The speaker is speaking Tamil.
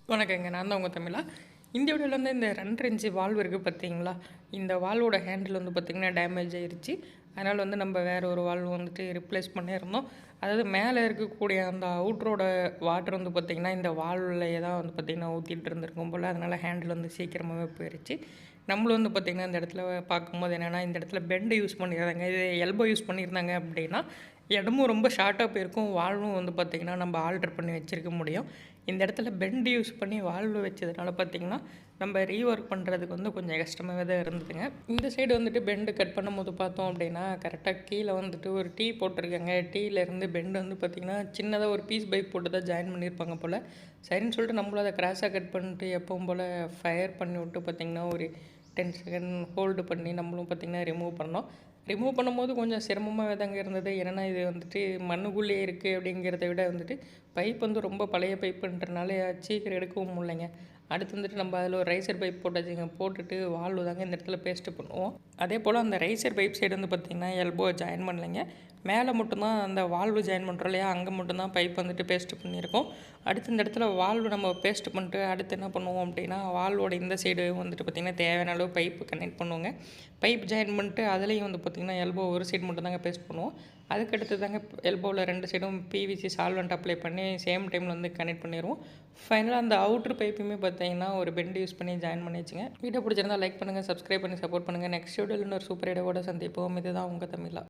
வணக்கங்க. நான் தான் உங்க தமிழா. இந்த வீடியோல வந்து இந்த 2 இன்ச்சு வால்வு இருக்குது பார்த்தீங்களா? இந்த வால்வோட ஹேண்டில் வந்து பார்த்தீங்கன்னா டேமேஜ் ஆயிருச்சு. அதனால வந்து நம்ம வேற ஒரு வால்வு வந்துட்டு ரிப்ளேஸ் பண்ணியிருந்தோம். அதாவது மேலே இருக்கக்கூடிய அந்த அவுட்டரோட வாட்டர் வந்து பார்த்தீங்கன்னா, இந்த வால்வுலயே தான் வந்து பார்த்தீங்கன்னா ஊத்திட்டு இருந்திருக்கும் போல. அதனால ஹேண்டில் வந்து சீக்கிரமாவே போயிருச்சு. நம்மளும் வந்து பார்த்தீங்கன்னா, இந்த இடத்துல பார்க்கும்போது என்னென்னா, இந்த இடத்துல பெண்ட் யூஸ் பண்ணியிருந்தாங்க. இது எல்போ யூஸ் பண்ணியிருந்தாங்க அப்படின்னா, இடமும் ரொம்ப ஷார்ட்டா போயிருக்கும். வால்வும் வந்து பார்த்தீங்கன்னா, நம்ம ஆல்டர் பண்ணி வச்சிருக்க முடியும். இந்த இடத்துல பெண்ட் யூஸ் பண்ணி வால்வு வச்சதுனால பார்த்தீங்கன்னா, நம்ம ரீவொர்க் பண்ணுறதுக்கு வந்து கொஞ்சம் கஷ்டமாவே தான் இருந்ததுங்க. இந்த சைடு வந்துட்டு பெண்டு கட் பண்ணும்போது பார்த்தோம் அப்படின்னா, கரெக்டாக கீழே வந்துட்டு ஒரு டீ போட்டிருக்காங்க. டீலேருந்து பெண்டு வந்து பார்த்திங்கன்னா, சின்னதா ஒரு பீஸ் பைப் போட்டு தான் ஜாயின் பண்ணியிருப்பாங்க போல். சரின்னு சொல்லிட்டு நம்மளும் அதை கிராஸாக கட் பண்ணிட்டு எப்பவும் போல் ஃபயர் பண்ணி விட்டு பார்த்திங்கன்னா, ஒரு 10 செகண்ட் ஹோல்டு பண்ணி நம்மளும் பார்த்திங்கன்னா ரிமூவ் பண்ணோம். ரிமூவ் பண்ணும்போது கொஞ்சம் சிரமமாகவே தாங்க இருந்தது. ஏன்னா இது வந்துட்டு மண்ணுக்குள்ளேயே இருக்குது அப்படிங்கிறத விட வந்துட்டு பைப் வந்து ரொம்ப பழைய பைப்புன்றனால சீக்கிரம் எடுக்கவும் முடியலைங்க. அடுத்து வந்துட்டு நம்ம அதில் ஒரு ரைசர் பைப் போட்டாச்சுங்க. போட்டுட்டு வால்வு தாங்க இந்த இடத்துல பேஸ்ட்டு பண்ணுவோம். அதே போல் அந்த ரைசர் பைப் சைடு வந்து பார்த்திங்கன்னா எல்போ ஜாயின் பண்ணலைங்க. மேலே மட்டும்தான் அந்த வால்வு ஜாயின் பண்ணுறோம் இல்லையா, அங்கே மட்டும்தான் பைப் வந்துட்டு பேஸ்ட்டு பண்ணியிருக்கோம். அடுத்து இந்த இடத்துல வால்வு நம்ம பேஸ்ட் பண்ணிட்டு அடுத்து என்ன பண்ணுவோம் அப்படின்னா, வால்வோட இந்த சைடு வந்துட்டு பார்த்திங்கன்னா தேவையான அளவு பைப்பு கனெக்ட் பண்ணுவோங்க. பைப் ஜாயின் பண்ணிட்டு அதுலேயும் வந்து பார்த்திங்கன்னா எல்போ ஒரு சைடு மட்டும் தாங்க பேஸ்ட் பண்ணுவோம். அதுக்கடுத்து தாங்க எல்போவில் 2 சைடும் பிவிசி சால்வெண்ட் அப்ளை பண்ணி சேம் டைமில் வந்து கனெக்ட் பண்ணிடுவோம். ஃபைனலாக அந்த அவுட்ரு பைப்புமே பார்த்தீங்கன்னா ஒரு பெண்ட் யூஸ் பண்ணி ஜாயின் பண்ணி வச்சுங்க. வீடியோ பிடிச்சிருந்தா லைக் பண்ணுங்கள், சப்ஸ்கிரைப் பண்ணி சப்போர்ட் பண்ணுங்கள். நெக்ஸ்ட் வீடியோவில் இன்னொரு சூப்பர் ஐடியாவோட சந்திப்போம். இதுதான் உங்கள் தமிழா.